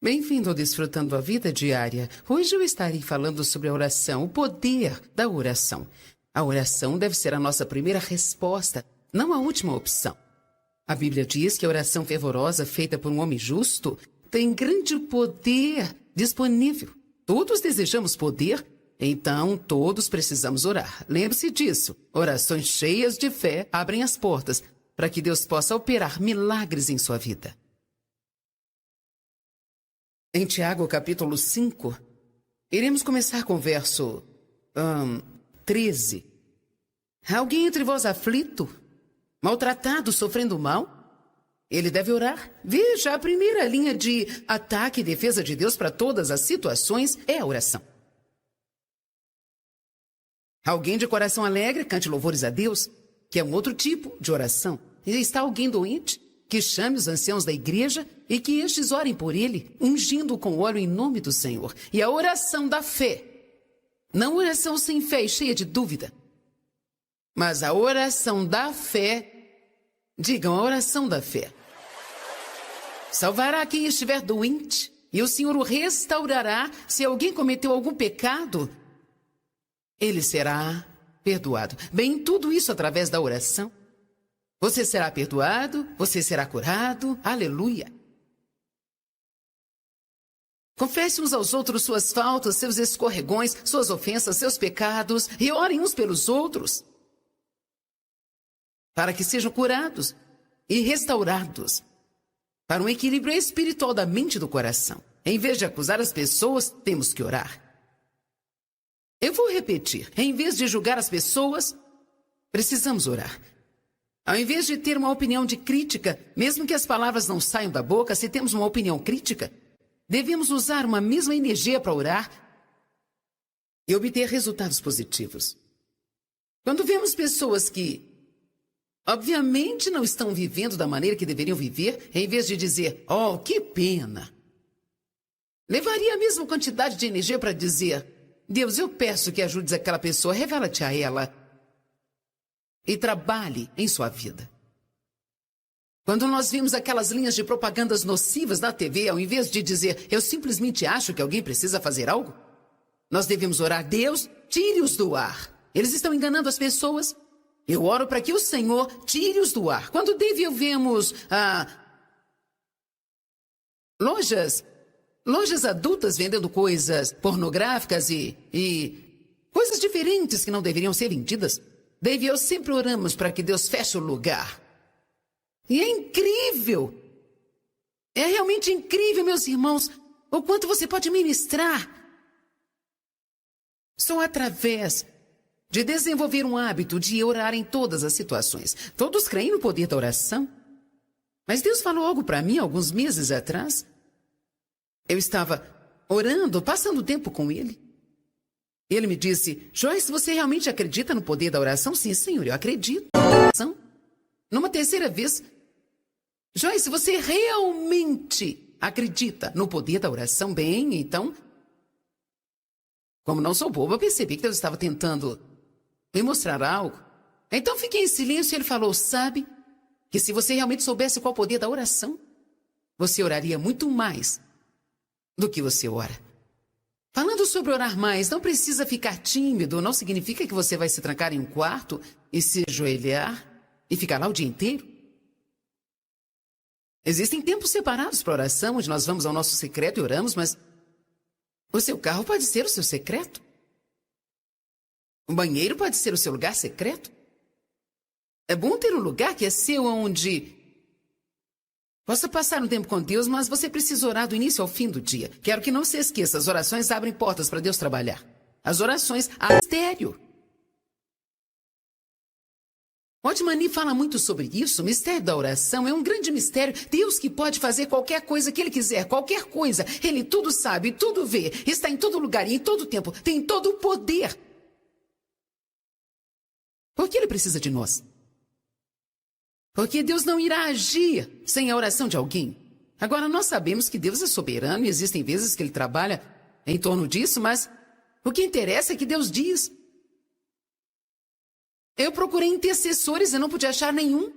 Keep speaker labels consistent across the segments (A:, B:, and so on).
A: Bem-vindo ao Desfrutando a Vida Diária. Hoje eu estarei falando sobre a oração, o poder da oração. A oração deve ser a nossa primeira resposta, não a última opção. A Bíblia diz que a oração fervorosa feita por um homem justo tem grande poder disponível. Todos desejamos poder, então todos precisamos orar. Lembre-se disso. Orações cheias de fé abrem as portas para que Deus possa operar milagres em sua vida. Em Tiago, capítulo 5, iremos começar com o verso 13. Alguém entre vós aflito, maltratado, sofrendo mal? Ele deve orar. Veja, a primeira linha de ataque e defesa de Deus para todas as situações é a oração. Alguém de coração alegre, cante louvores a Deus, que é um outro tipo de oração. E está alguém doente? Que chame os anciãos da igreja e que estes orem por ele, ungindo com óleo em nome do Senhor. E a oração da fé, não oração sem fé e cheia de dúvida, mas a oração da fé, digam a oração da fé, salvará quem estiver doente e o Senhor o restaurará. Se alguém cometeu algum pecado, ele será perdoado. Bem, tudo isso através da oração. Você será perdoado, você será curado, aleluia. Confesse uns aos outros suas faltas, seus escorregões, suas ofensas, seus pecados, e orem uns pelos outros, para que sejam curados e restaurados, para um equilíbrio espiritual da mente e do coração. Em vez de acusar as pessoas, temos que orar. Eu vou repetir, em vez de julgar as pessoas, precisamos orar. Ao invés de ter uma opinião de crítica, mesmo que as palavras não saiam da boca, se temos uma opinião crítica, devemos usar uma mesma energia para orar e obter resultados positivos. Quando vemos pessoas que, obviamente, não estão vivendo da maneira que deveriam viver, em vez de dizer, oh, que pena, levaria a mesma quantidade de energia para dizer, Deus, eu peço que ajudes aquela pessoa, revela-te a ela e trabalhe em sua vida. Quando nós vimos aquelas linhas de propagandas nocivas na TV, ao invés de dizer, eu simplesmente acho que alguém precisa fazer algo, nós devemos orar, Deus, tire-os do ar. Eles estão enganando as pessoas. Eu oro para que o Senhor tire-os do ar. Quando vemos lojas adultas vendendo coisas pornográficas e coisas diferentes que não deveriam ser vendidas, David e eu sempre oramos para que Deus feche o lugar. E é incrível. É realmente incrível, meus irmãos, o quanto você pode ministrar. Só através de desenvolver um hábito de orar em todas as situações. Todos creem no poder da oração. Mas Deus falou algo para mim alguns meses atrás. Eu estava orando, passando tempo com Ele. Ele me disse, Joyce, você realmente acredita no poder da oração? Sim, Senhor, eu acredito. Numa terceira vez, Joyce, você realmente acredita no poder da oração? Bem, então, como não sou boba, percebi que Deus estava tentando me mostrar algo. Então fiquei em silêncio e ele falou, sabe, que se você realmente soubesse qual é o poder da oração, você oraria muito mais do que você ora. Falando sobre orar mais, não precisa ficar tímido, não significa que você vai se trancar em um quarto e se ajoelhar e ficar lá o dia inteiro. Existem tempos separados para oração, onde nós vamos ao nosso secreto e oramos, mas o seu carro pode ser o seu secreto. O banheiro pode ser o seu lugar secreto. É bom ter um lugar que é seu, onde possa passar um tempo com Deus, mas você precisa orar do início ao fim do dia. Quero que não se esqueça, as orações abrem portas para Deus trabalhar. As orações há mistério. Otmani fala muito sobre isso. O mistério da oração é um grande mistério. Deus que pode fazer qualquer coisa que Ele quiser, qualquer coisa. Ele tudo sabe, tudo vê, está em todo lugar e em todo tempo, tem todo o poder. Por que Ele precisa de nós? Porque Deus não irá agir sem a oração de alguém. Agora, nós sabemos que Deus é soberano e existem vezes que Ele trabalha em torno disso, mas o que interessa é que Deus diz. Eu procurei intercessores e não pude achar nenhum.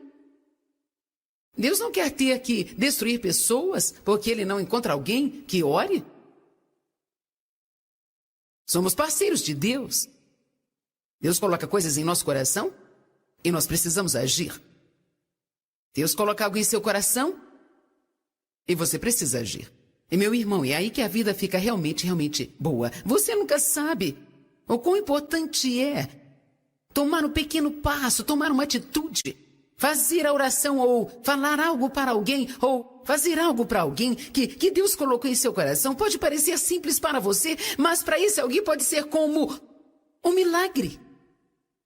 A: Deus não quer ter que destruir pessoas porque Ele não encontra alguém que ore. Somos parceiros de Deus. Deus coloca coisas em nosso coração e nós precisamos agir. Deus coloca algo em seu coração e você precisa agir. E meu irmão, é aí que a vida fica realmente boa. Você nunca sabe o quão importante é tomar um pequeno passo, tomar uma atitude, fazer a oração ou falar algo para alguém ou fazer algo para alguém que Deus colocou em seu coração. Pode parecer simples para você, mas para esse alguém pode ser como um milagre,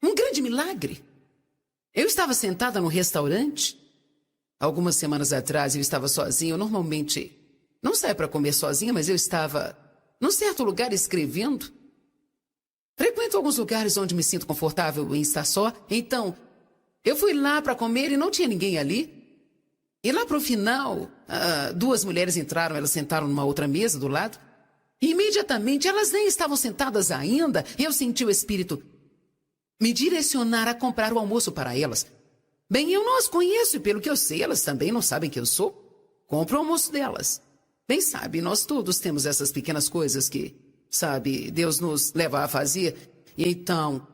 A: um grande milagre. Eu estava sentada no restaurante, algumas semanas atrás eu estava sozinha. Eu normalmente não saio para comer sozinha, mas eu estava num certo lugar escrevendo. Frequento alguns lugares onde me sinto confortável em estar só. Então, eu fui lá para comer e não tinha ninguém ali. E lá para o final, duas mulheres entraram, elas sentaram numa outra mesa do lado. E imediatamente, elas nem estavam sentadas ainda, eu senti o Espírito me direcionar a comprar o almoço para elas. Bem, eu não as conheço e pelo que eu sei, elas também não sabem quem eu sou. Compro o almoço delas. Bem, sabe, nós todos temos essas pequenas coisas que, sabe, Deus nos leva a fazer. E então,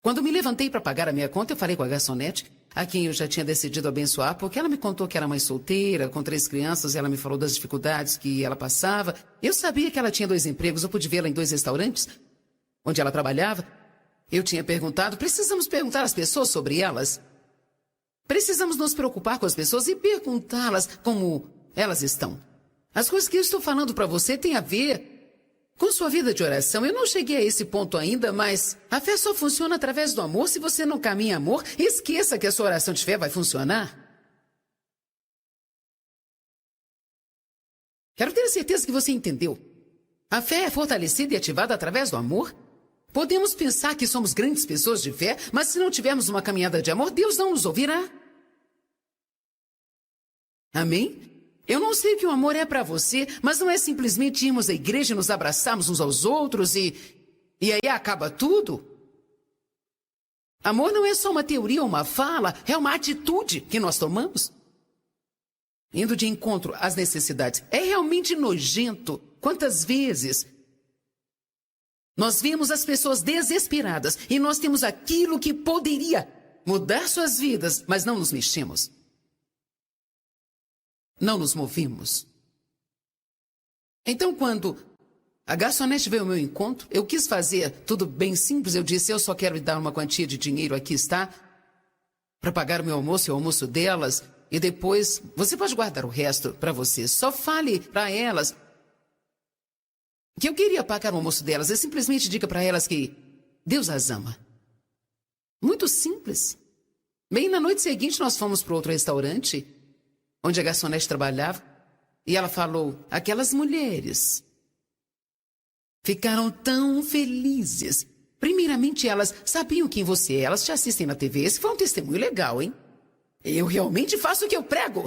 A: quando me levantei para pagar a minha conta, eu falei com a garçonete, a quem eu já tinha decidido abençoar, porque ela me contou que era mãe solteira, com 3 crianças, e ela me falou das dificuldades que ela passava. Eu sabia que ela tinha 2 empregos, eu pude vê-la em 2 restaurantes, onde ela trabalhava. Eu tinha perguntado, precisamos perguntar às pessoas sobre elas. Precisamos nos preocupar com as pessoas e perguntá-las como elas estão. As coisas que eu estou falando para você têm a ver com sua vida de oração. Eu não cheguei a esse ponto ainda, mas a fé só funciona através do amor. Se você não caminha em amor, esqueça que a sua oração de fé vai funcionar. Quero ter certeza que você entendeu. A fé é fortalecida e ativada através do amor. Podemos pensar que somos grandes pessoas de fé, mas se não tivermos uma caminhada de amor, Deus não nos ouvirá. Amém? Eu não sei o que o amor é para você, mas não é simplesmente irmos à igreja e nos abraçarmos uns aos outros e aí acaba tudo. Amor não é só uma teoria ou uma fala, é uma atitude que nós tomamos. Indo de encontro às necessidades. É realmente nojento. Quantas vezes nós vemos as pessoas desesperadas e nós temos aquilo que poderia mudar suas vidas, mas não nos mexemos. Não nos movimos. Então, quando a garçonete veio ao meu encontro, eu quis fazer tudo bem simples. Eu disse, eu só quero lhe dar uma quantia de dinheiro, aqui está, para pagar o meu almoço e o almoço delas, e depois você pode guardar o resto para você. Só fale para elas que eu queria pagar o almoço delas. E simplesmente diga para elas que Deus as ama. Muito simples. Bem, na noite seguinte nós fomos para outro restaurante, onde a garçonete trabalhava, e ela falou, aquelas mulheres ficaram tão felizes. Primeiramente, elas sabiam quem você é, elas te assistem na TV. Esse foi um testemunho legal, hein? Eu realmente faço o que eu prego.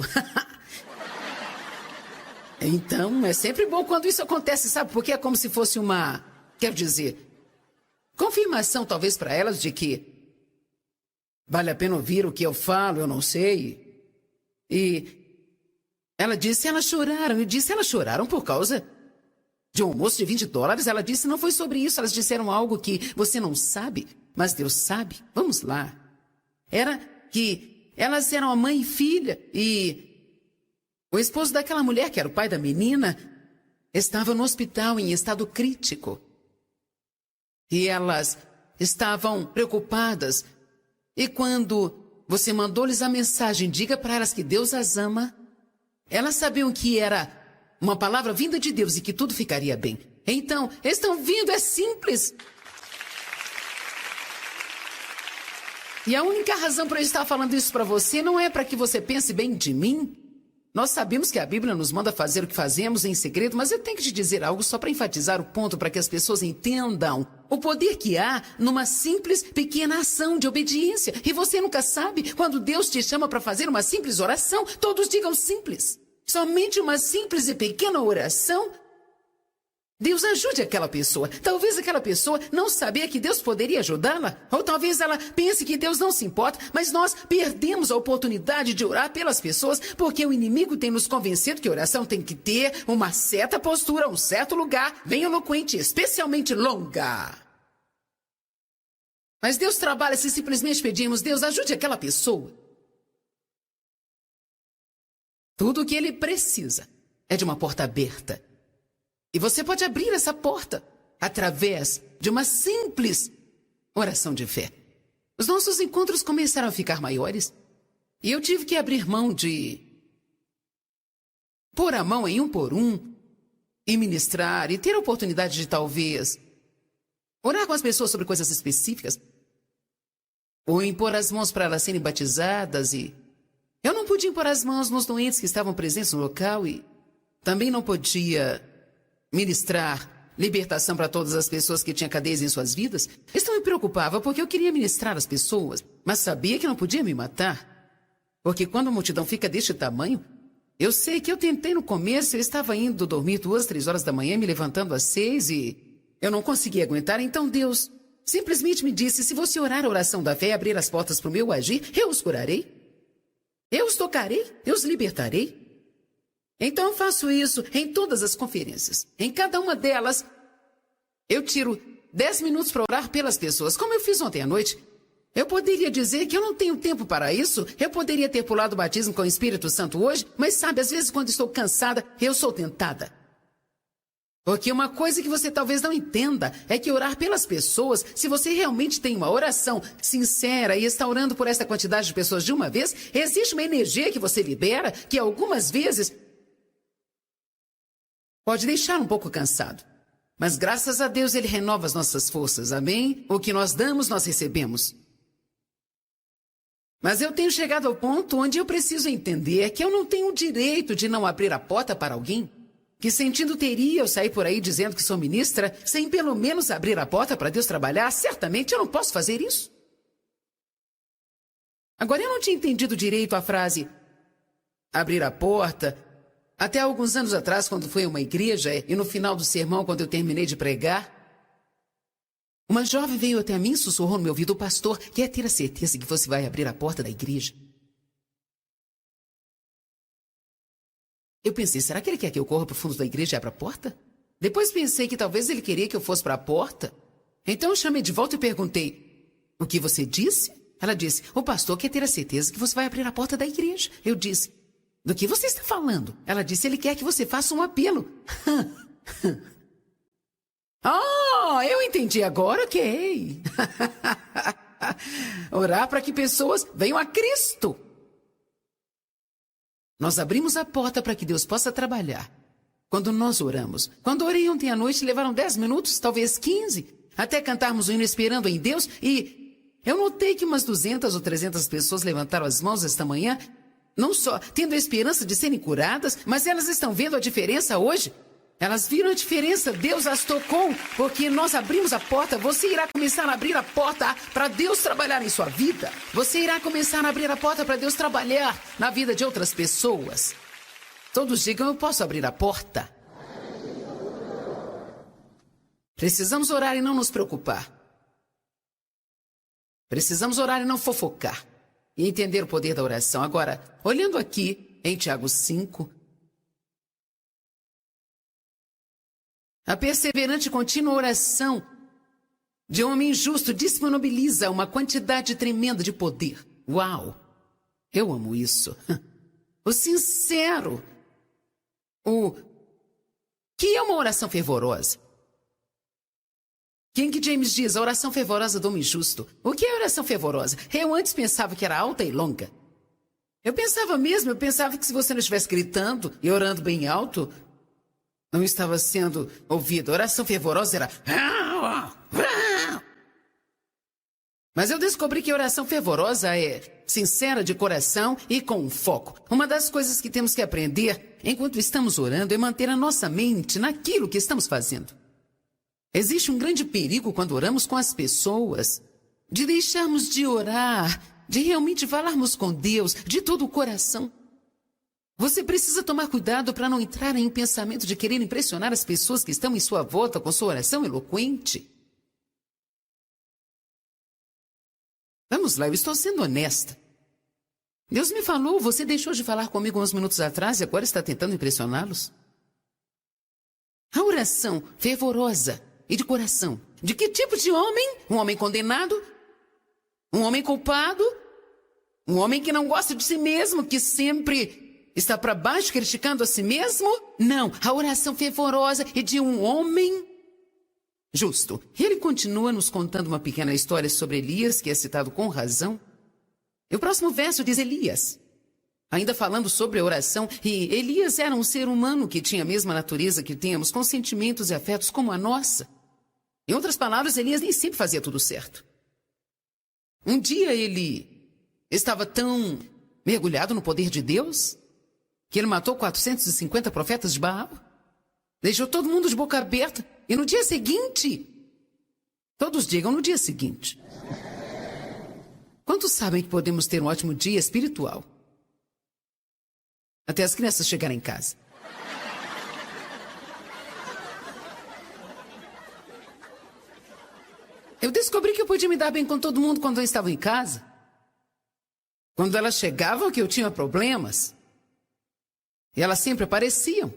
A: Então, é sempre bom quando isso acontece, sabe? Porque é como se fosse uma, quero dizer, confirmação talvez para elas de que vale a pena ouvir o que eu falo, eu não sei. E ela disse, elas choraram. Eu disse, elas choraram por causa de um almoço de $20. Ela disse, não foi sobre isso. Elas disseram algo que você não sabe, mas Deus sabe. Vamos lá. Era que elas eram a mãe e filha. E o esposo daquela mulher, que era o pai da menina, estava no hospital em estado crítico. E elas estavam preocupadas. E quando você mandou-lhes a mensagem, diga para elas que Deus as ama, elas sabiam que era uma palavra vinda de Deus e que tudo ficaria bem. Então, estão vindo, é simples. E a única razão para eu estar falando isso para você não é para que você pense bem de mim. Nós sabemos que a Bíblia nos manda fazer o que fazemos em segredo, mas eu tenho que te dizer algo só para enfatizar o ponto, para que as pessoas entendam o poder que há numa simples, pequena ação de obediência. E você nunca sabe, quando Deus te chama para fazer uma simples oração, todos digam simples. Somente uma simples e pequena oração Deus ajude aquela pessoa. Talvez aquela pessoa não sabia que Deus poderia ajudá-la. Ou talvez ela pense que Deus não se importa, mas nós perdemos a oportunidade de orar pelas pessoas porque o inimigo tem nos convencido que oração tem que ter uma certa postura, um certo lugar, bem eloquente, especialmente longa. Mas Deus trabalha se simplesmente pedimos: Deus, ajude aquela pessoa. Tudo o que ele precisa é de uma porta aberta. E você pode abrir essa porta através de uma simples oração de fé. Os nossos encontros começaram a ficar maiores e eu tive que abrir mão de pôr a mão em um por um e ministrar e ter a oportunidade de talvez orar com as pessoas sobre coisas específicas ou impor as mãos para elas serem batizadas. E eu não podia impor as mãos nos doentes que estavam presentes no local e também não podia ministrar libertação para todas as pessoas que tinham cadeias em suas vidas. Isso me preocupava porque eu queria ministrar as pessoas, mas sabia que não podia me matar. Porque quando a multidão fica deste tamanho, eu sei que eu tentei no começo, eu estava indo dormir 2, 3 horas da manhã, me levantando às 6 e eu não conseguia aguentar. Então Deus simplesmente me disse: se você orar a oração da fé e abrir as portas para o meu agir, eu os curarei, eu os tocarei, eu os libertarei. Então eu faço isso em todas as conferências. Em cada uma delas, eu tiro 10 minutos para orar pelas pessoas, como eu fiz ontem à noite. Eu poderia dizer que eu não tenho tempo para isso. Eu poderia ter pulado o batismo com o Espírito Santo hoje, mas sabe, às vezes quando estou cansada, eu sou tentada. Porque uma coisa que você talvez não entenda é que orar pelas pessoas, se você realmente tem uma oração sincera e está orando por essa quantidade de pessoas de uma vez, existe uma energia que você libera que algumas vezes pode deixar um pouco cansado. Mas graças a Deus Ele renova as nossas forças, amém? O que nós damos, nós recebemos. Mas eu tenho chegado ao ponto onde eu preciso entender que eu não tenho o direito de não abrir a porta para alguém. Que sentido teria eu sair por aí dizendo que sou ministra, sem pelo menos abrir a porta para Deus trabalhar? Certamente eu não posso fazer isso. Agora, eu não tinha entendido direito a frase abrir a porta. Até alguns anos atrás, quando fui a uma igreja, e no final do sermão, quando eu terminei de pregar, uma jovem veio até mim e sussurrou no meu ouvido: o pastor quer ter a certeza que você vai abrir a porta da igreja. Eu pensei, será que ele quer que eu corra para o fundo da igreja e abra a porta? Depois pensei que talvez ele queria que eu fosse para a porta. Então eu chamei de volta e perguntei: o que você disse? Ela disse: o pastor quer ter a certeza que você vai abrir a porta da igreja. Eu disse: do que você está falando? Ela disse: ele quer que você faça um apelo. Eu entendi agora, ok. Orar para que pessoas venham a Cristo. Nós abrimos a porta para que Deus possa trabalhar. Quando nós oramos. Quando orei ontem à noite, levaram 10 minutos, talvez 15, até cantarmos o hino esperando em Deus. E eu notei que umas 200 ou 300 pessoas levantaram as mãos esta manhã, não só tendo a esperança de serem curadas, mas elas estão vendo a diferença hoje. Elas viram a diferença, Deus as tocou, porque nós abrimos a porta. Você irá começar a abrir a porta para Deus trabalhar em sua vida. Você irá começar a abrir a porta para Deus trabalhar na vida de outras pessoas. Todos digam: eu posso abrir a porta. Precisamos orar e não nos preocupar. Precisamos orar e não fofocar. E entender o poder da oração. Agora, olhando aqui em Tiago 5, a perseverante e contínua oração de um homem justo disponibiliza uma quantidade tremenda de poder. Uau! Eu amo isso. O sincero. O que é uma oração fervorosa? King James diz: a oração fervorosa do homem justo. O que é oração fervorosa? Eu antes pensava que era alta e longa. Eu pensava que se você não estivesse gritando e orando bem alto, não estava sendo ouvido. A oração fervorosa era... Mas eu descobri que a oração fervorosa é sincera, de coração e com foco. Uma das coisas que temos que aprender enquanto estamos orando é manter a nossa mente naquilo que estamos fazendo. Existe um grande perigo quando oramos com as pessoas, de deixarmos de orar, de realmente falarmos com Deus de todo o coração. Você precisa tomar cuidado para não entrar em um pensamento de querer impressionar as pessoas que estão em sua volta com sua oração eloquente. Vamos lá, eu estou sendo honesta. Deus me falou, você deixou de falar comigo uns minutos atrás e agora está tentando impressioná-los? A oração fervorosa e de coração. De que tipo de homem? Um homem condenado? Um homem culpado? Um homem que não gosta de si mesmo, que sempre está para baixo criticando a si mesmo? Não, a oração fervorosa é de um homem justo. Ele continua nos contando uma pequena história sobre Elias, que é citado com razão. E o próximo verso diz Elias, ainda falando sobre a oração, e Elias era um ser humano que tinha a mesma natureza que temos, com sentimentos e afetos como a nossa. Em outras palavras, Elias nem sempre fazia tudo certo. Um dia ele estava tão mergulhado no poder de Deus que ele matou 450 profetas de Baal, deixou todo mundo de boca aberta, e no dia seguinte, todos digam no dia seguinte, quantos sabem que podemos ter um ótimo dia espiritual até as crianças chegarem em casa? Eu descobri que eu podia me dar bem com todo mundo quando eu estava em casa. Quando elas chegavam que eu tinha problemas, e elas sempre apareciam.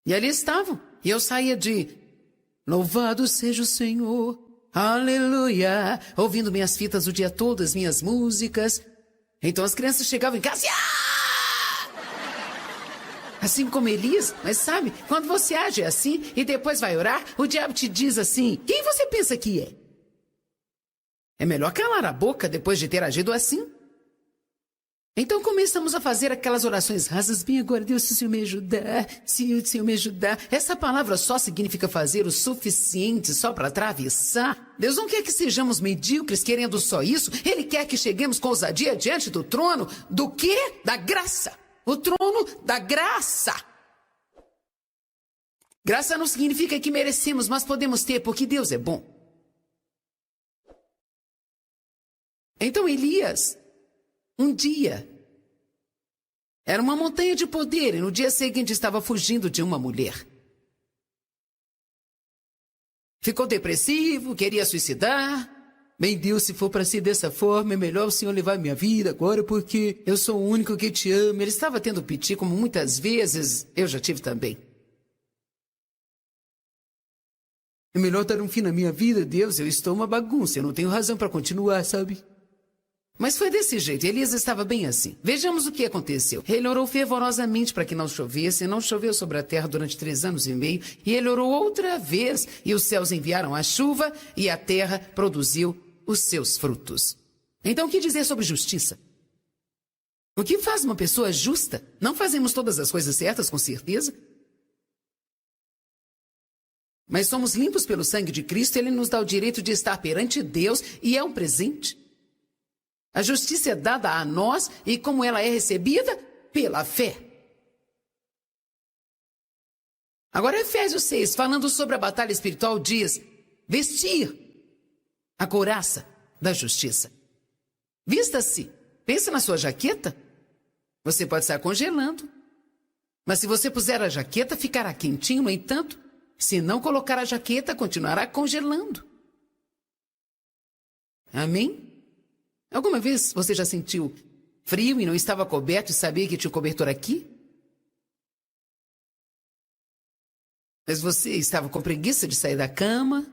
A: E ali estavam. E eu saía de louvado seja o Senhor, aleluia, ouvindo minhas fitas o dia todo, as minhas músicas. Então as crianças chegavam em casa e assim como Elias, mas sabe, quando você age assim e depois vai orar, o diabo te diz assim, quem você pensa que é? É melhor calar a boca depois de ter agido assim. Então começamos a fazer aquelas orações rasas, bem agora Deus, se o Senhor me ajudar, se o Senhor me ajudar. Essa palavra só significa fazer o suficiente só para atravessar. Deus não quer que sejamos medíocres querendo só isso. Ele quer que cheguemos com ousadia diante do trono do quê? Da graça. O trono da graça. Graça não significa que merecemos, mas podemos ter porque Deus é bom. Então Elias, um dia, era uma montanha de poder e no dia seguinte estava fugindo de uma mulher. Ficou depressivo, queria suicidar. Bem, Deus, se for para ser dessa forma, é melhor o Senhor levar minha vida agora, porque eu sou o único que te ama. Ele estava tendo piti, como muitas vezes eu já tive também. É melhor dar um fim na minha vida, Deus, eu estou uma bagunça, eu não tenho razão para continuar, sabe? Mas foi desse jeito, Elias estava bem assim. Vejamos o que aconteceu. Ele orou fervorosamente para que não chovesse, e não choveu sobre a terra durante 3 anos e meio, e ele orou outra vez, e os céus enviaram a chuva, e a terra produziu os seus frutos. Então, o que dizer sobre justiça? O que faz uma pessoa justa? Não fazemos todas as coisas certas, com certeza. Mas somos limpos pelo sangue de Cristo, Ele nos dá o direito de estar perante Deus, e é um presente. A justiça é dada a nós, e como ela é recebida? Pela fé. Agora, Efésios 6, falando sobre a batalha espiritual, diz, vestir a couraça da justiça. Vista-se. Pensa na sua jaqueta. Você pode estar congelando. Mas se você puser a jaqueta, ficará quentinho. No entanto, se não colocar a jaqueta, continuará congelando. Amém? Alguma vez você já sentiu frio e não estava coberto e sabia que tinha um cobertor aqui? Mas você estava com preguiça de sair da cama?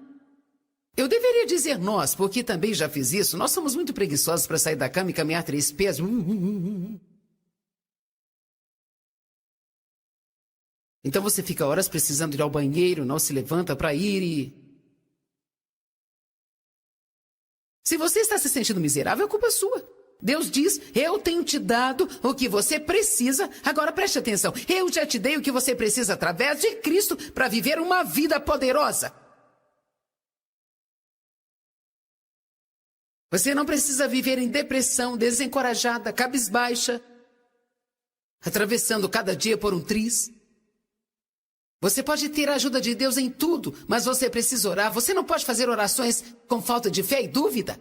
A: Eu deveria dizer nós, porque também já fiz isso. Nós somos muito preguiçosos para sair da cama e caminhar 3 pés. Então você fica horas precisando ir ao banheiro, não se levanta para ir e... Se você está se sentindo miserável, é culpa sua. Deus diz, eu tenho te dado o que você precisa. Agora preste atenção, eu já te dei o que você precisa através de Cristo para viver uma vida poderosa. Você não precisa viver em depressão, desencorajada, cabisbaixa, atravessando cada dia por um triz. Você pode ter a ajuda de Deus em tudo, mas você precisa orar. Você não pode fazer orações com falta de fé e dúvida.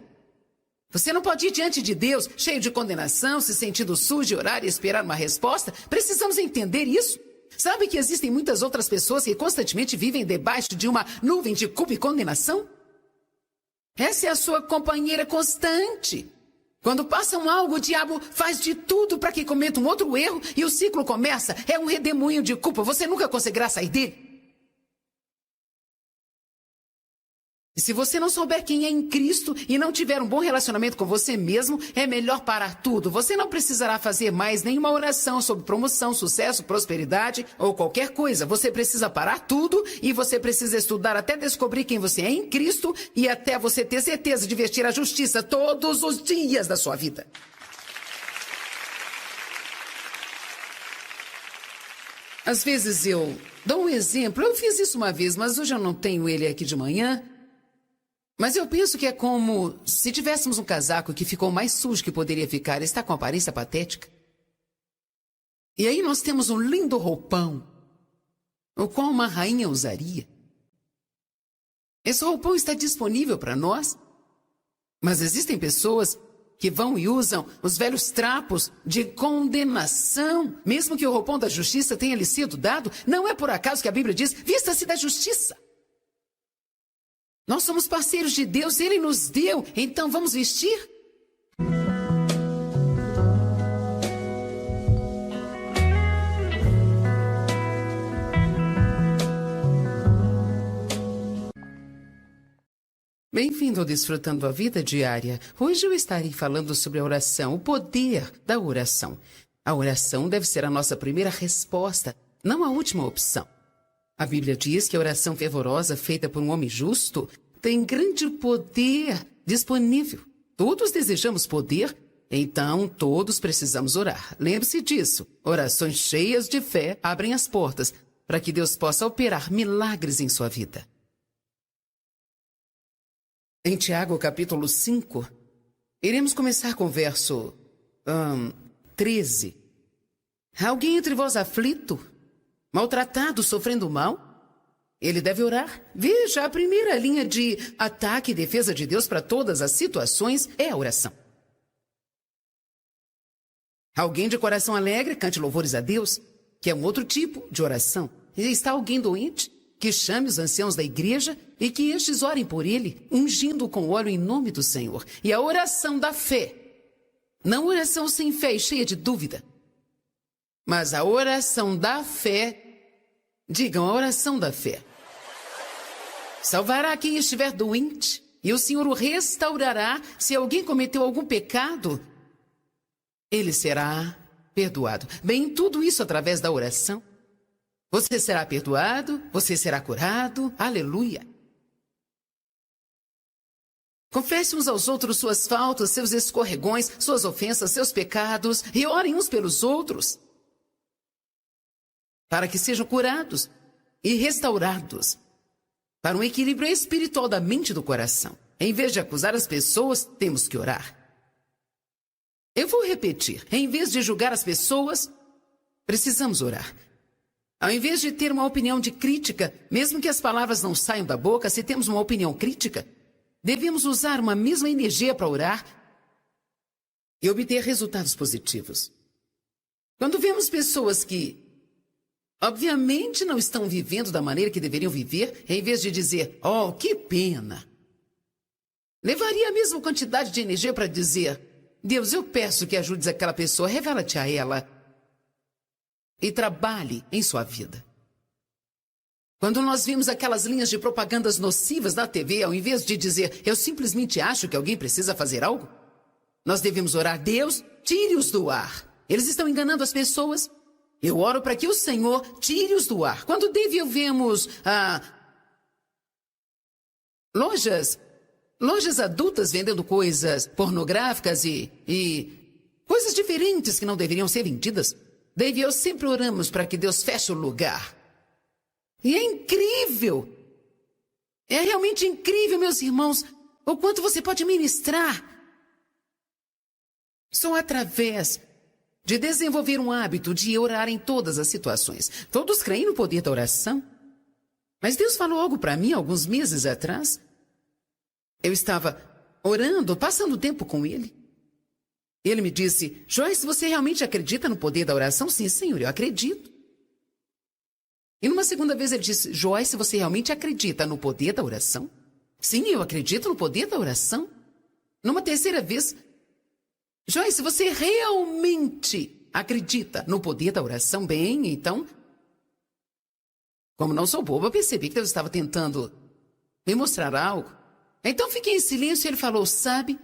A: Você não pode ir diante de Deus cheio de condenação, se sentindo sujo, orar e esperar uma resposta. Precisamos entender isso. Sabe que existem muitas outras pessoas que constantemente vivem debaixo de uma nuvem de culpa e condenação? Essa é a sua companheira constante. Quando passam algo, o diabo faz de tudo para que cometa um outro erro e o ciclo começa. É um redemoinho de culpa. Você nunca conseguirá sair dele. E se você não souber quem é em Cristo e não tiver um bom relacionamento com você mesmo, é melhor parar tudo. Você não precisará fazer mais nenhuma oração sobre promoção, sucesso, prosperidade ou qualquer coisa. Você precisa parar tudo e você precisa estudar até descobrir quem você é em Cristo e até você ter certeza de vestir a justiça todos os dias da sua vida. Às vezes eu dou um exemplo. Eu fiz isso uma vez, mas hoje eu não tenho ele aqui de manhã. Mas eu penso que é como se tivéssemos um casaco que ficou mais sujo que poderia ficar, está com aparência patética. E aí nós temos um lindo roupão, o qual uma rainha usaria. Esse roupão está disponível para nós, mas existem pessoas que vão e usam os velhos trapos de condenação. Mesmo que o roupão da justiça tenha lhe sido dado, não é por acaso que a Bíblia diz, vista-se da justiça. Nós somos parceiros de Deus, Ele nos deu, então vamos vestir? Bem-vindo ao Desfrutando a Vida Diária. Hoje eu estarei falando sobre a oração, o poder da oração. A oração deve ser a nossa primeira resposta, não a última opção. A Bíblia diz que a oração fervorosa feita por um homem justo tem grande poder disponível. Todos desejamos poder, então todos precisamos orar. Lembre-se disso. Orações cheias de fé abrem as portas para que Deus possa operar milagres em sua vida. Em Tiago, capítulo 5, iremos começar com o verso 13. Há alguém entre vós aflito? Maltratado, sofrendo mal? Ele deve orar. Veja, a primeira linha de ataque e defesa de Deus para todas as situações é a oração. Alguém de coração alegre, cante louvores a Deus, que é um outro tipo de oração. E está alguém doente, que chame os anciãos da igreja e que estes orem por ele, ungindo com óleo em nome do Senhor. E a oração da fé, não oração sem fé e cheia de dúvida, mas a oração da fé. Digam, a oração da fé salvará quem estiver doente, e o Senhor o restaurará. Se alguém cometeu algum pecado, ele será perdoado. Bem, tudo isso através da oração. Você será perdoado, você será curado. Aleluia. Confesse uns aos outros suas faltas, seus escorregões, suas ofensas, seus pecados, e orem uns pelos outros, para que sejam curados e restaurados para um equilíbrio espiritual da mente e do coração. Em vez de acusar as pessoas, temos que orar. Eu vou repetir. Em vez de julgar as pessoas, precisamos orar. Ao invés de ter uma opinião de crítica, mesmo que as palavras não saiam da boca, se temos uma opinião crítica, devemos usar uma mesma energia para orar e obter resultados positivos. Quando vemos pessoas que obviamente não estão vivendo da maneira que deveriam viver, em vez de dizer, oh, que pena, levaria a mesma quantidade de energia para dizer, Deus, eu peço que ajudes aquela pessoa, revela-te a ela e trabalhe em sua vida. Quando nós vimos aquelas linhas de propagandas nocivas na TV, ao invés de dizer, eu simplesmente acho que alguém precisa fazer algo, nós devemos orar, Deus, tire-os do ar. Eles estão enganando as pessoas. Eu oro para que o Senhor tire-os do ar. Quando vemos lojas adultas vendendo coisas pornográficas e coisas diferentes que não deveriam ser vendidas, Dave e eu sempre oramos para que Deus feche o lugar. E é incrível. É realmente incrível, meus irmãos, o quanto você pode ministrar. Só através de desenvolver um hábito de orar em todas as situações. Todos creem no poder da oração. Mas Deus falou algo para mim alguns meses atrás. Eu estava orando, passando tempo com ele. Ele me disse: Joyce, você realmente acredita no poder da oração? Sim, senhor, eu acredito. E numa segunda vez ele disse: Joyce, você realmente acredita no poder da oração? Sim, eu acredito no poder da oração. Numa terceira vez: Joyce, você realmente acredita no poder da oração? Bem, então, como não sou boba, eu percebi que Deus estava tentando me mostrar algo. Então fiquei em silêncio e ele falou: sabe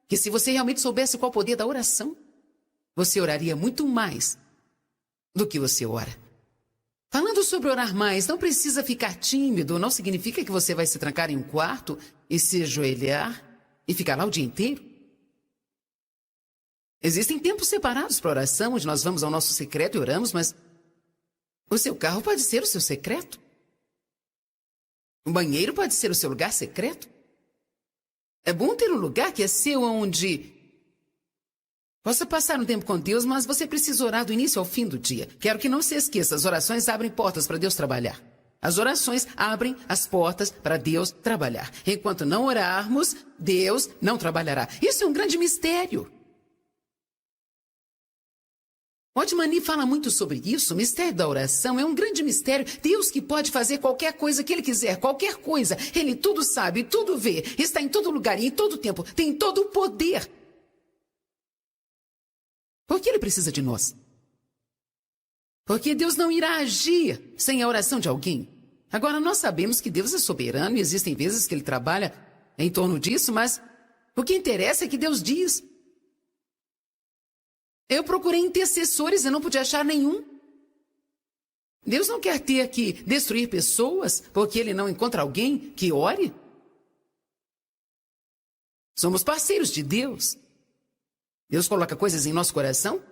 A: que se você realmente soubesse qual é o poder da oração, você oraria muito mais do que você ora. Falando sobre orar mais, não precisa ficar tímido, não significa que você vai se trancar em um quarto e se ajoelhar e ficar lá o dia inteiro. Existem tempos separados para oração, onde nós vamos ao nosso secreto e oramos, mas o seu carro pode ser o seu secreto. O banheiro pode ser o seu lugar secreto. É bom ter um lugar que é seu, onde possa passar um tempo com Deus, mas você precisa orar do início ao fim do dia. Quero que não se esqueça, as orações abrem portas para Deus trabalhar. As orações abrem as portas para Deus trabalhar. Enquanto não orarmos, Deus não trabalhará. Isso é um grande mistério. Otmani fala muito sobre isso. O mistério da oração é um grande mistério. Deus que pode fazer qualquer coisa que Ele quiser, qualquer coisa. Ele tudo sabe, tudo vê, está em todo lugar e em todo tempo, tem todo o poder. Por que Ele precisa de nós? Porque Deus não irá agir sem a oração de alguém. Agora, nós sabemos que Deus é soberano e existem vezes que Ele trabalha em torno disso, mas o que interessa é que Deus diz. Eu procurei intercessores e não pude achar nenhum. Deus não quer ter que destruir pessoas porque Ele não encontra alguém que ore. Somos parceiros de Deus. Deus coloca coisas em nosso coração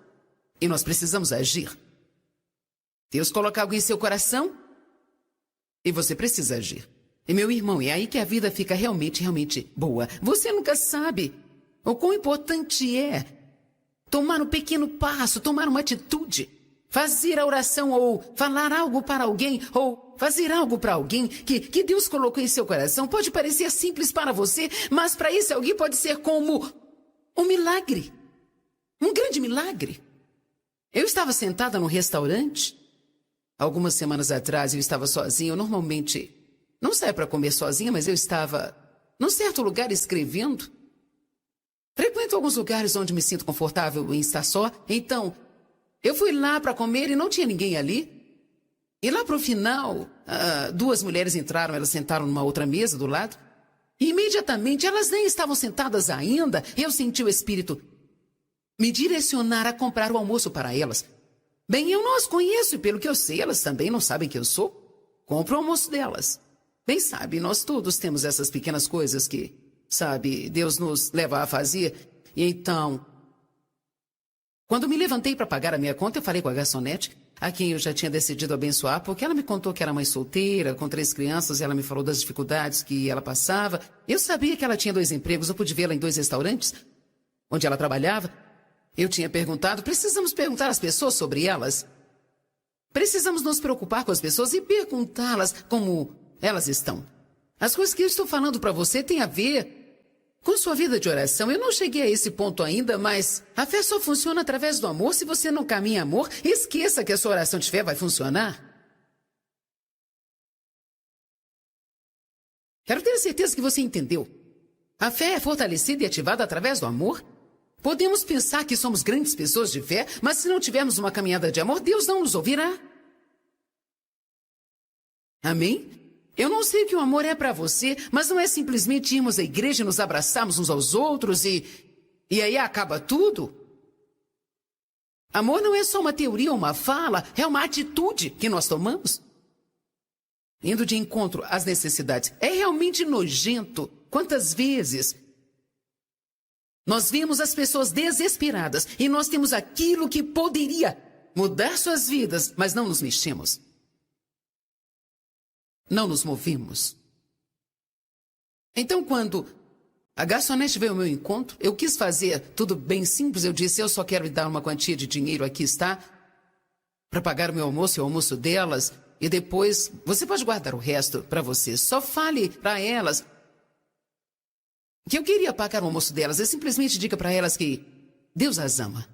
A: e nós precisamos agir. Deus coloca algo em seu coração e você precisa agir. E meu irmão, é aí que a vida fica realmente boa. Você nunca sabe o quão importante é tomar um pequeno passo, tomar uma atitude, fazer a oração ou falar algo para alguém ou fazer algo para alguém que Deus colocou em seu coração. Pode parecer simples para você, mas para esse alguém pode ser como um milagre, um grande milagre. Eu estava sentada num restaurante, algumas semanas atrás eu estava sozinha. Eu normalmente não saio para comer sozinha, mas eu estava num certo lugar escrevendo. Frequento alguns lugares onde me sinto confortável em estar só. Então, eu fui lá para comer e não tinha ninguém ali. E lá para o final, duas mulheres entraram, elas sentaram numa outra mesa do lado. E imediatamente, elas nem estavam sentadas ainda, eu senti o Espírito me direcionar a comprar o almoço para elas. Bem, eu não as conheço e pelo que eu sei, elas também não sabem quem eu sou. Compro o almoço delas. Bem, sabe, nós todos temos essas pequenas coisas que, sabe, Deus nos leva a fazer. E então, quando me levantei para pagar a minha conta, eu falei com a garçonete, a quem eu já tinha decidido abençoar, porque ela me contou que era mãe solteira, com 3 crianças, e ela me falou das dificuldades que ela passava. Eu sabia que ela tinha 2 empregos, eu pude vê-la em 2 restaurantes, onde ela trabalhava. Eu tinha perguntado, precisamos perguntar às pessoas sobre elas. Precisamos nos preocupar com as pessoas e perguntá-las como elas estão. As coisas que eu estou falando para você têm a ver com sua vida de oração. Eu não cheguei a esse ponto ainda, mas a fé só funciona através do amor. Se você não caminha em amor, esqueça que a sua oração de fé vai funcionar. Quero ter certeza que você entendeu. A fé é fortalecida e ativada através do amor. Podemos pensar que somos grandes pessoas de fé, mas se não tivermos uma caminhada de amor, Deus não nos ouvirá. Amém? Eu não sei o que o amor é para você, mas não é simplesmente irmos à igreja e nos abraçarmos uns aos outros e aí acaba tudo. Amor não é só uma teoria ou uma fala, é uma atitude que nós tomamos. Indo de encontro às necessidades. É realmente nojento. Quantas vezes nós vemos as pessoas desesperadas e nós temos aquilo que poderia mudar suas vidas, mas não nos mexemos. Não nos movemos. Então, quando a garçonete veio ao meu encontro, eu quis fazer tudo bem simples. Eu disse, eu só quero lhe dar uma quantia de dinheiro, aqui está, para pagar o meu almoço e o almoço delas. E depois, você pode guardar o resto para você. Só fale para elas que eu queria pagar o almoço delas. Eu simplesmente diga para elas que Deus as ama.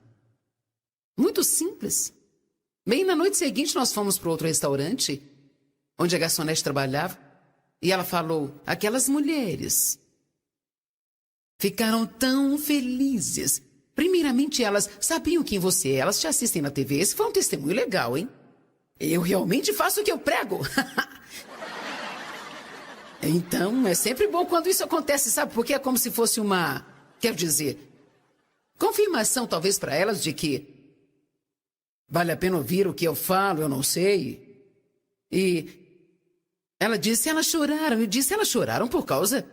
A: Muito simples. Bem, na noite seguinte nós fomos para outro restaurante, onde a garçonete trabalhava, e ela falou, aquelas mulheres ficaram tão felizes. Primeiramente, elas sabiam quem você é, elas te assistem na TV. Esse foi um testemunho legal, hein? Eu realmente faço o que eu prego. Então, é sempre bom quando isso acontece, sabe? Porque é como se fosse uma, quero dizer, confirmação talvez para elas de que vale a pena ouvir o que eu falo, eu não sei. E ela disse, elas choraram. Eu disse, elas choraram por causa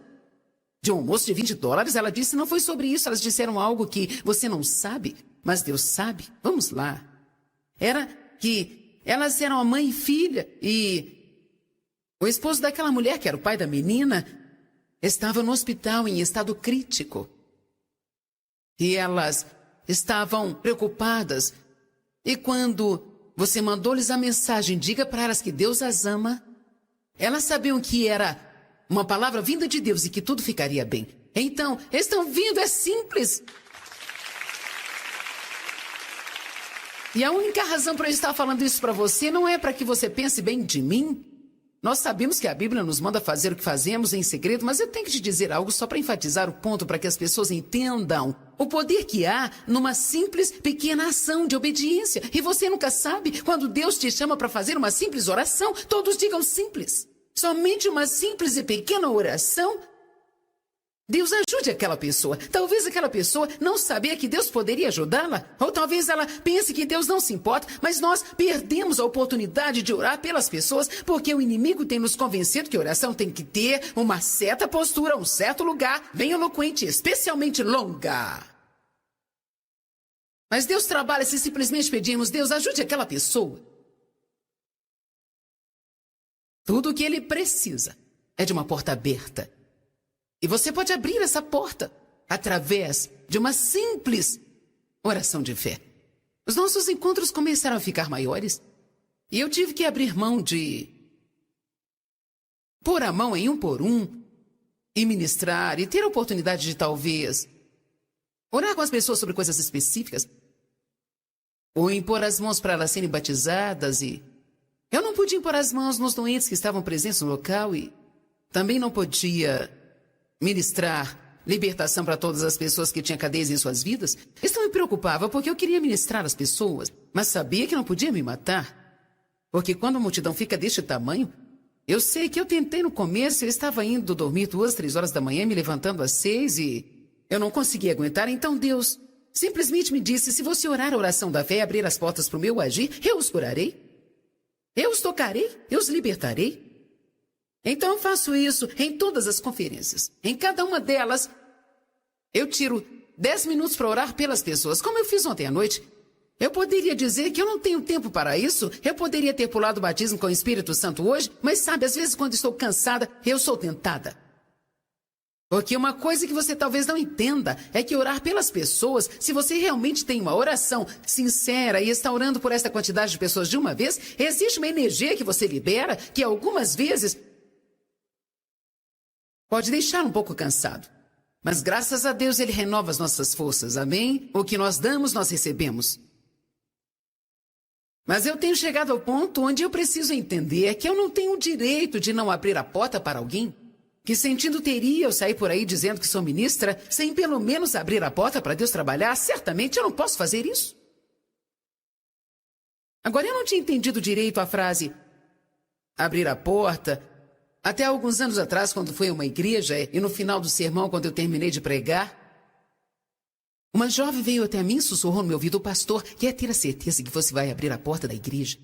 A: de um almoço de $20. Ela disse, não foi sobre isso. Elas disseram algo que você não sabe, mas Deus sabe. Vamos lá. Era que elas eram a mãe e filha e o esposo daquela mulher, que era o pai da menina, estava no hospital em estado crítico. E elas estavam preocupadas. E quando você mandou-lhes a mensagem, diga para elas que Deus as ama, elas sabiam que era uma palavra vinda de Deus e que tudo ficaria bem. Então, estão vindo, é simples. E a única razão para eu estar falando isso para você não é para que você pense bem de mim. Nós sabemos que a Bíblia nos manda fazer o que fazemos em segredo, mas eu tenho que te dizer algo só para enfatizar o ponto, para que as pessoas entendam o poder que há numa simples, pequena ação de obediência. E você nunca sabe, quando Deus te chama para fazer uma simples oração, todos digam simples. Somente uma simples e pequena oração, Deus ajude aquela pessoa. Talvez aquela pessoa não sabia que Deus poderia ajudá-la. Ou talvez ela pense que Deus não se importa. Mas nós perdemos a oportunidade de orar pelas pessoas porque o inimigo tem nos convencido que a oração tem que ter uma certa postura, um certo lugar, bem eloquente, especialmente longa. Mas Deus trabalha se simplesmente pedirmos, Deus ajude aquela pessoa. Tudo o que ele precisa é de uma porta aberta. E você pode abrir essa porta através de uma simples oração de fé. Os nossos encontros começaram a ficar maiores. E eu tive que abrir mão de pôr a mão em um por um e ministrar e ter a oportunidade de talvez orar com as pessoas sobre coisas específicas. Ou impor as mãos para elas serem batizadas e eu não podia impor as mãos nos doentes que estavam presentes no local e também não podia ministrar libertação para todas as pessoas que tinham cadeias em suas vidas. Isso me preocupava porque eu queria ministrar as pessoas, mas sabia que não podia me matar. Porque quando a multidão fica deste tamanho, eu sei que eu tentei no começo, eu estava indo dormir 2, 3 horas da manhã, me levantando às 6 e eu não conseguia aguentar. Então Deus simplesmente me disse, se você orar a oração da fé e abrir as portas para o meu agir, eu os curarei. Eu os tocarei, eu os libertarei. Então eu faço isso em todas as conferências. Em cada uma delas, eu tiro 10 minutos para orar pelas pessoas, como eu fiz ontem à noite. Eu poderia dizer que eu não tenho tempo para isso. Eu poderia ter pulado o batismo com o Espírito Santo hoje, mas sabe, às vezes quando estou cansada, eu sou tentada. Porque uma coisa que você talvez não entenda é que orar pelas pessoas, se você realmente tem uma oração sincera e está orando por esta quantidade de pessoas de uma vez, existe uma energia que você libera que algumas vezes pode deixar um pouco cansado. Mas graças a Deus ele renova as nossas forças, amém? O que nós damos, nós recebemos. Mas eu tenho chegado ao ponto onde eu preciso entender que eu não tenho o direito de não abrir a porta para alguém. Que sentido teria eu sair por aí dizendo que sou ministra sem pelo menos abrir a porta para Deus trabalhar? Certamente eu não posso fazer isso. Agora, eu não tinha entendido direito a frase abrir a porta até alguns anos atrás, quando fui a uma igreja e no final do sermão, quando eu terminei de pregar, uma jovem veio até mim e sussurrou no meu ouvido, o pastor quer ter a certeza que você vai abrir a porta da igreja.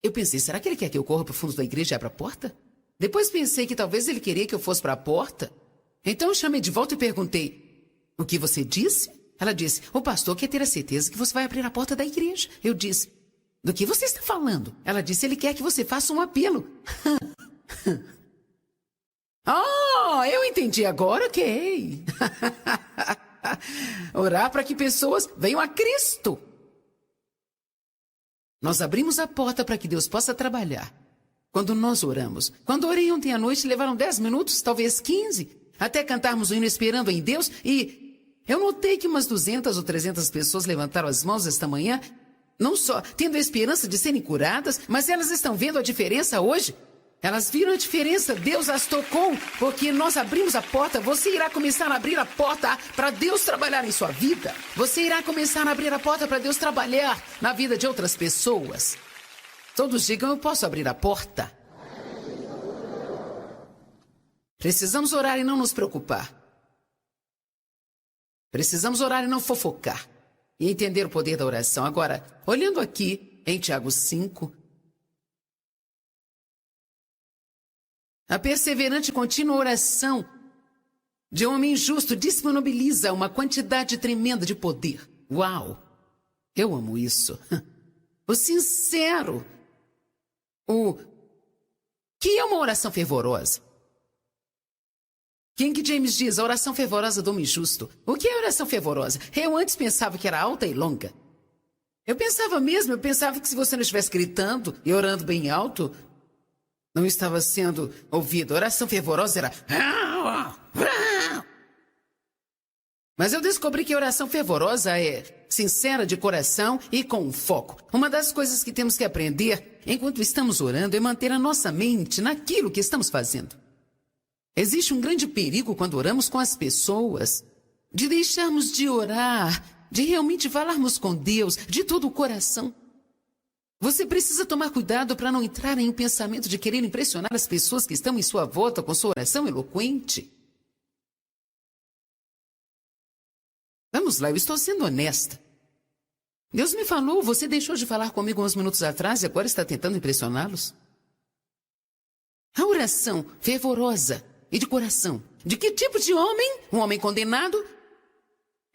A: Eu pensei, será que ele quer que eu corra para o fundo da igreja e abra a porta? Depois pensei que talvez ele queria que eu fosse para a porta. Então eu chamei de volta e perguntei, o que você disse? Ela disse, o pastor quer ter a certeza que você vai abrir a porta da igreja. Eu disse, do que você está falando? Ela disse, ele quer que você faça um apelo. Oh, eu entendi agora, ok. Orar para que pessoas venham a Cristo. Nós abrimos a porta para que Deus possa trabalhar. quando nós oramos. Quando orei ontem à noite, levaram 10 minutos, talvez 15, até cantarmos o hino esperando em Deus, e eu notei que umas 200 ou 300 pessoas levantaram as mãos esta manhã, não só tendo a esperança de serem curadas, mas elas estão vendo a diferença hoje. Elas viram a diferença, Deus as tocou, porque nós abrimos a porta. Você irá começar a abrir a porta para Deus trabalhar em sua vida. Você irá começar a abrir a porta para Deus trabalhar na vida de outras pessoas. Todos digam, eu posso abrir a porta. Precisamos orar e não nos preocupar. Precisamos orar e não fofocar. E entender o poder da oração. Agora, olhando aqui em Tiago 5, a perseverante e contínua oração de um homem justo disponibiliza uma quantidade tremenda de poder. Uau! Eu amo isso. O sincero. O que é uma oração fervorosa? King James diz, a oração fervorosa do homem justo. O que é oração fervorosa? Eu antes pensava que era alta e longa. Eu pensava que se você não estivesse gritando e orando bem alto, não estava sendo ouvido. A oração fervorosa era... Mas eu descobri que a oração fervorosa é sincera, de coração e com foco. Uma das coisas que temos que aprender enquanto estamos orando é manter a nossa mente naquilo que estamos fazendo. Existe um grande perigo quando oramos com as pessoas, de deixarmos de orar, de realmente falarmos com Deus de todo o coração. Você precisa tomar cuidado para não entrar em um pensamento de querer impressionar as pessoas que estão em sua volta com sua oração eloquente. Vamos lá, eu estou sendo honesta. Deus me falou, você deixou de falar comigo uns minutos atrás e agora está tentando impressioná-los? A oração fervorosa e de coração. De que tipo de homem? Um homem condenado?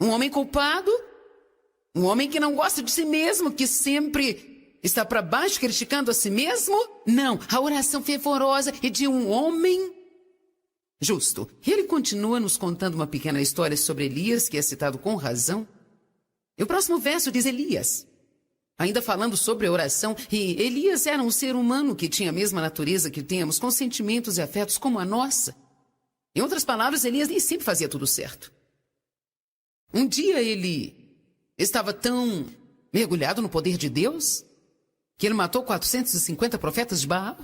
A: Um homem culpado? Um homem que não gosta de si mesmo, que sempre está para baixo criticando a si mesmo? Não, a oração fervorosa é de um homem justo. Ele continua nos contando uma pequena história sobre Elias, que é citado com razão. E o próximo verso diz Elias, ainda falando sobre a oração, e Elias era um ser humano que tinha a mesma natureza que temos, com sentimentos e afetos como a nossa. Em outras palavras, Elias nem sempre fazia tudo certo. Um dia ele estava tão mergulhado no poder de Deus que ele matou 450 profetas de Baal,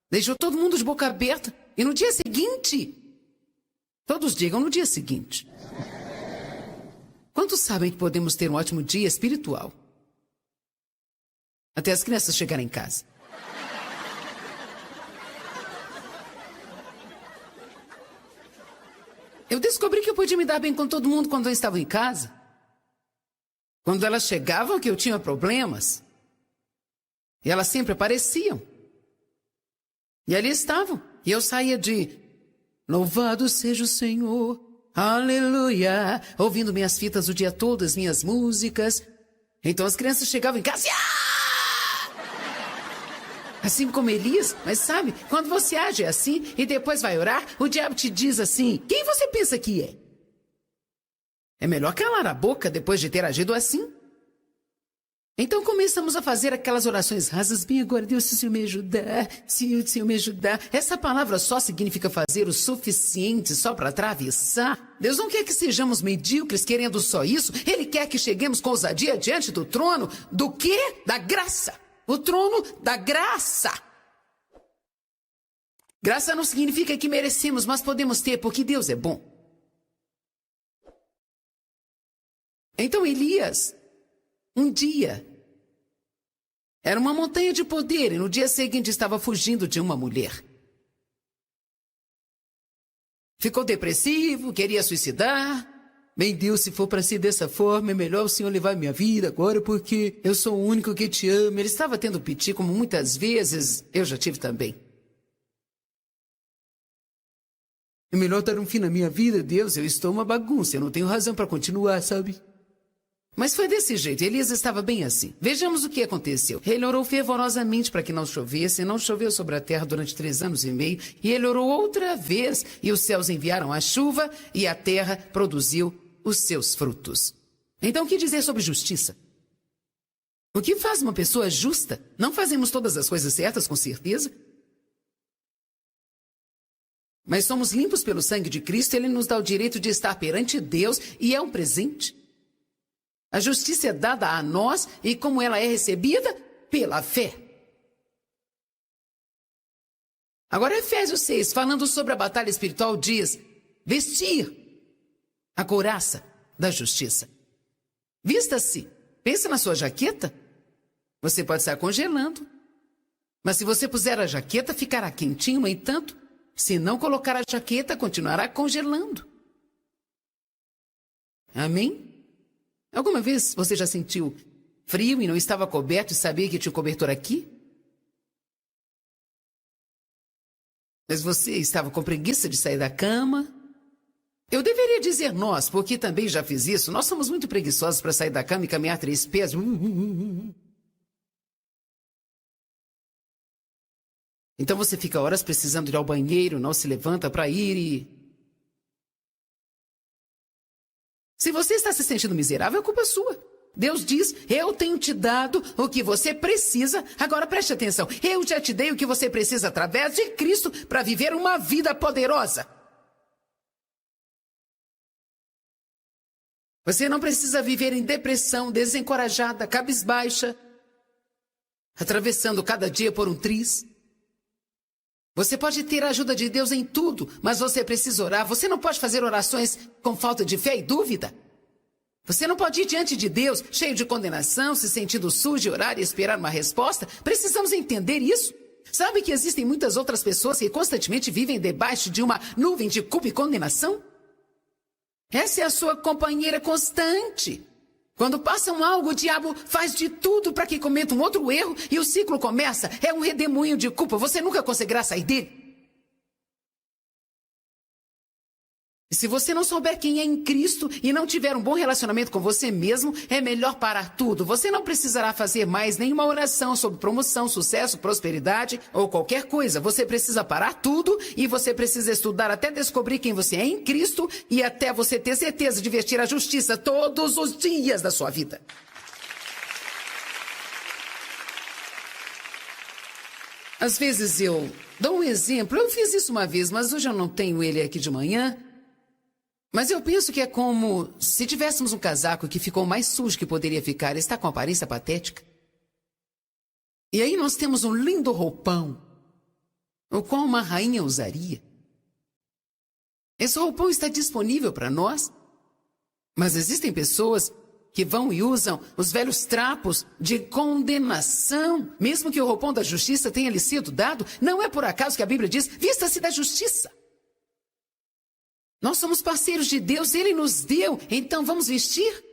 A: deixou todo mundo de boca aberta, e no dia seguinte, todos digam no dia seguinte, quantos sabem que podemos ter um ótimo dia espiritual até as crianças chegarem em casa? Eu descobri que eu podia me dar bem com todo mundo quando eu estava em casa. Quando elas chegavam que eu tinha problemas. E elas sempre apareciam. E ali estavam. E eu saía de louvado seja o Senhor, aleluia, ouvindo minhas fitas o dia todo, as minhas músicas. Então as crianças chegavam em casa e... Assim como Elias, mas sabe, quando você age assim e depois vai orar, o diabo te diz assim, quem você pensa que é? É melhor calar a boca depois de ter agido assim. Então começamos a fazer aquelas orações rasas, bem agora Deus, se o Senhor me ajudar, se o Senhor me ajudar. Essa palavra só significa fazer o suficiente só para atravessar. Deus não quer que sejamos medíocres querendo só isso, Ele quer que cheguemos com ousadia diante do trono, do quê? Da graça. O trono da graça. Graça não significa que merecemos, mas podemos ter porque Deus é bom. Então Elias, um dia, era uma montanha de poder e no dia seguinte estava fugindo de uma mulher. Ficou depressivo, queria suicidar. Bem, Deus, se for para ser dessa forma, é melhor o Senhor levar minha vida agora, porque eu sou o único que te ama. Ele estava tendo piti, como muitas vezes eu já tive também. É melhor dar um fim na minha vida, Deus, eu estou uma bagunça, eu não tenho razão para continuar, sabe? Mas foi desse jeito, Elias estava bem assim. Vejamos o que aconteceu. Ele orou fervorosamente para que não chovesse, e não choveu sobre a terra durante 3 anos e meio, e ele orou outra vez, e os céus enviaram a chuva, e a terra produziu os seus frutos. Então, o que dizer sobre justiça? O que faz uma pessoa justa? Não fazemos todas as coisas certas, com certeza, Mas somos limpos pelo sangue de Cristo, Ele nos dá o direito de estar perante Deus e é um presente. A justiça é dada a nós e como ela é recebida? Pela fé. Agora Efésios 6, falando sobre a batalha espiritual, diz: vestir a couraça da justiça. Vista-se. Pensa na sua jaqueta. Você pode estar congelando. Mas se você puser a jaqueta, ficará quentinho. No entanto, se não colocar a jaqueta, continuará congelando. Amém? Alguma vez você já sentiu frio e não estava coberto e sabia que tinha cobertor aqui? Mas você estava com preguiça de sair da cama? Eu deveria dizer nós, porque também já fiz isso. Nós somos muito preguiçosos para sair da cama e caminhar 3 pés. Então você fica horas precisando ir ao banheiro, não se levanta para ir e... Se você está se sentindo miserável, é culpa sua. Deus diz: eu tenho te dado o que você precisa. Agora preste atenção. Eu já te dei o que você precisa através de Cristo para viver uma vida poderosa. Você não precisa viver em depressão, desencorajada, cabisbaixa, atravessando cada dia por um triz. Você pode ter a ajuda de Deus em tudo, mas você precisa orar. Você não pode fazer orações com falta de fé e dúvida. Você não pode ir diante de Deus cheio de condenação, se sentindo sujo, orar e esperar uma resposta. Precisamos entender isso. Sabe que existem muitas outras pessoas que constantemente vivem debaixo de uma nuvem de culpa e condenação? Essa é a sua companheira constante. Quando passam algo, o diabo faz de tudo para que cometa um outro erro e o ciclo começa. É um redemoinho de culpa. Você nunca conseguirá sair dele. E se você não souber quem é em Cristo e não tiver um bom relacionamento com você mesmo, é melhor parar tudo. Você não precisará fazer mais nenhuma oração sobre promoção, sucesso, prosperidade ou qualquer coisa. Você precisa parar tudo e você precisa estudar até descobrir quem você é em Cristo e até você ter certeza de vestir a justiça todos os dias da sua vida. Às vezes eu dou um exemplo. Eu fiz isso uma vez, mas hoje eu não tenho ele aqui de manhã. Mas eu penso que é como se tivéssemos um casaco que ficou mais sujo que poderia ficar, está com aparência patética. E aí nós temos um lindo roupão, o qual uma rainha usaria. Esse roupão está disponível para nós, mas existem pessoas que vão e usam os velhos trapos de condenação, mesmo que o roupão da justiça tenha lhe sido dado. Não é por acaso que a Bíblia diz: vista-se da justiça. Nós somos parceiros de Deus, Ele nos deu, então vamos vestir?